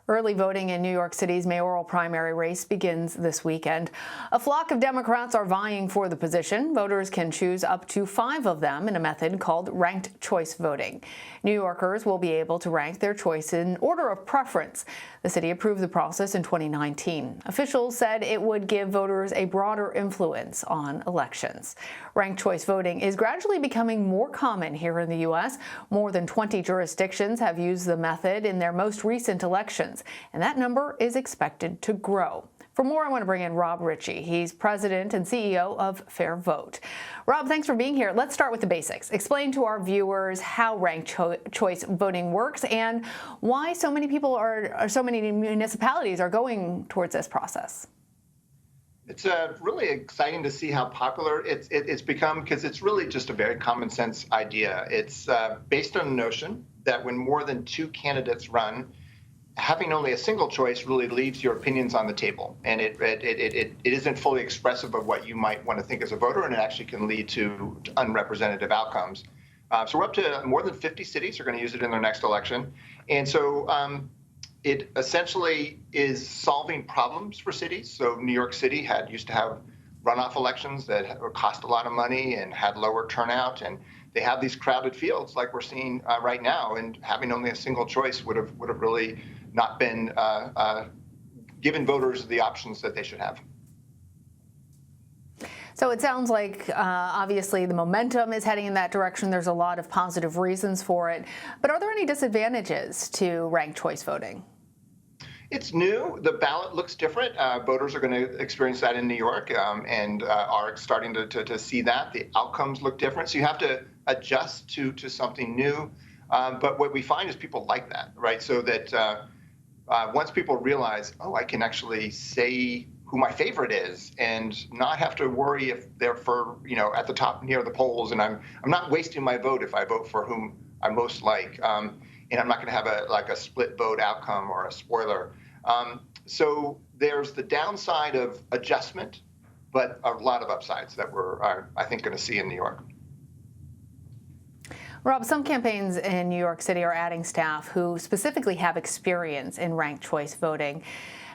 Early voting in New York City's mayoral primary race begins this weekend. A flock of Democrats are vying for the position. Voters can choose up to 5 of them in a method called ranked choice voting. New Yorkers will be able to rank their choice in order of preference. The city approved the process in 2019. Officials said it would give voters a broader influence on elections. Ranked choice voting is gradually becoming more common here in the U.S. More than 20 jurisdictions have used the method in their most recent elections, and that number is expected to grow. For more, I want to bring in Rob Ritchie. He's president and CEO of FairVote. Rob, thanks for being here. Let's start with the basics. Explain to our viewers how ranked choice voting works and why so many municipalities are going towards this process. It's really exciting to see how popular it's become, because it's really just a very common sense idea. It's based on the notion that when more than 2 candidates run, having only a single choice really leaves your opinions on the table, and it isn't fully expressive of what you might want to think as a voter, and it actually can lead to unrepresentative outcomes. So we're up to more than 50 cities are going to use it in their next election, and so it essentially is solving problems for cities. So New York City used to have runoff elections that cost a lot of money and had lower turnout, and they have these crowded fields like we're seeing right now, and having only a single choice would have really not been given voters the options that they should have. So it sounds like obviously the momentum is heading in that direction. There's a lot of positive reasons for it. But are there any disadvantages to ranked choice voting? It's new. The ballot looks different. Voters are going to experience that in New York and are starting to see that. The outcomes look different. So you have to adjust to something new. But what we find is people like that, right? So that once people realize, oh, I can actually say who my favorite is and not have to worry if they're at the top near the polls, and I'm not wasting my vote if I vote for whom I most like, and I'm not going to have a split vote outcome or a spoiler. So there's the downside of adjustment, but a lot of upsides that we're, I think, going to see in New York. Rob, some campaigns in New York City are adding staff who specifically have experience in ranked choice voting.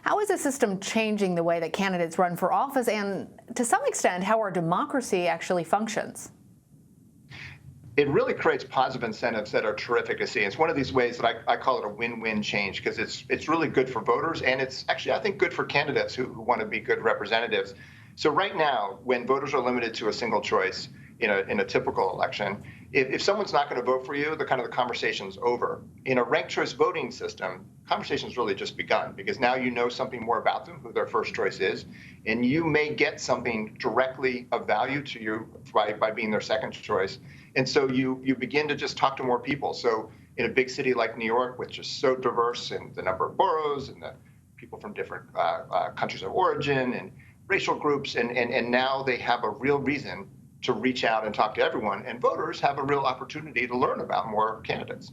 How is the system changing the way that candidates run for office and, to some extent, how our democracy actually functions? It really creates positive incentives that are terrific to see. It's one of these ways that I call it a win-win change, because it's really good for voters, and it's actually, I think, good for candidates who want to be good representatives. So right now, when voters are limited to a single choice in a typical election, if someone's not going to vote for you, the conversation's over. In a ranked choice voting system, conversation's really just begun, because now you know something more about them, who their first choice is, and you may get something directly of value to you by being their second choice. And so you begin to just talk to more people. So in a big city like New York, which is so diverse in the number of boroughs and the people from different countries of origin and racial groups, and now they have a real reason to reach out and talk to everyone, and voters have a real opportunity to learn about more candidates.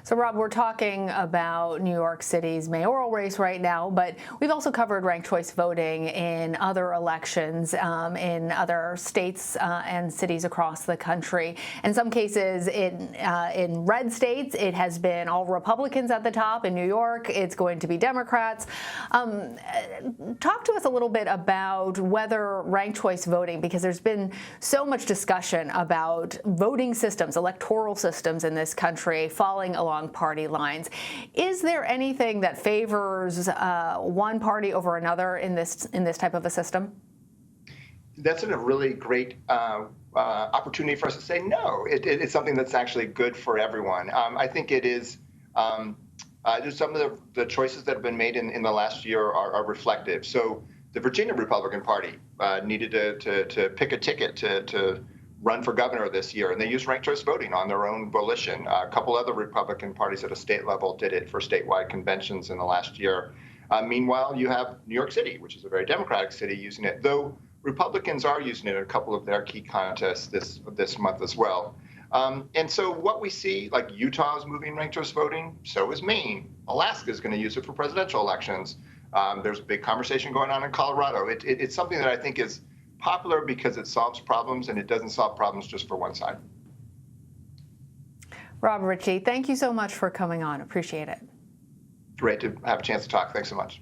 So, Rob, we're talking about New York City's mayoral race right now, but we've also covered ranked choice voting in other elections in other states and cities across the country. In some cases, in red states, it has been all Republicans at the top. In New York, it's going to be Democrats. Talk to us a little bit about whether ranked choice voting, because there's been so much discussion about voting systems, electoral systems in this country falling along party lines. Is there anything that favors one party over another in this type of a system? That's a really great opportunity for us to say no. It's something that's actually good for everyone. I think it is. Some of the choices that have been made in the last year are reflective. So the Virginia Republican Party needed to pick a ticket to run for governor this year, and they used ranked choice voting on their own volition. A couple other Republican parties at a state level did it for statewide conventions in the last year. Meanwhile, you have New York City, which is a very Democratic city, using it, though Republicans are using it in a couple of their key contests this month as well. And so what we see, like Utah is moving ranked choice voting, so is Maine. Alaska is going to use it for presidential elections. There's a big conversation going on in Colorado. It's something that I think is popular because it solves problems, and it doesn't solve problems just for one side. Rob Ritchie, thank you so much for coming on. Appreciate it. Great to have a chance to talk. Thanks so much.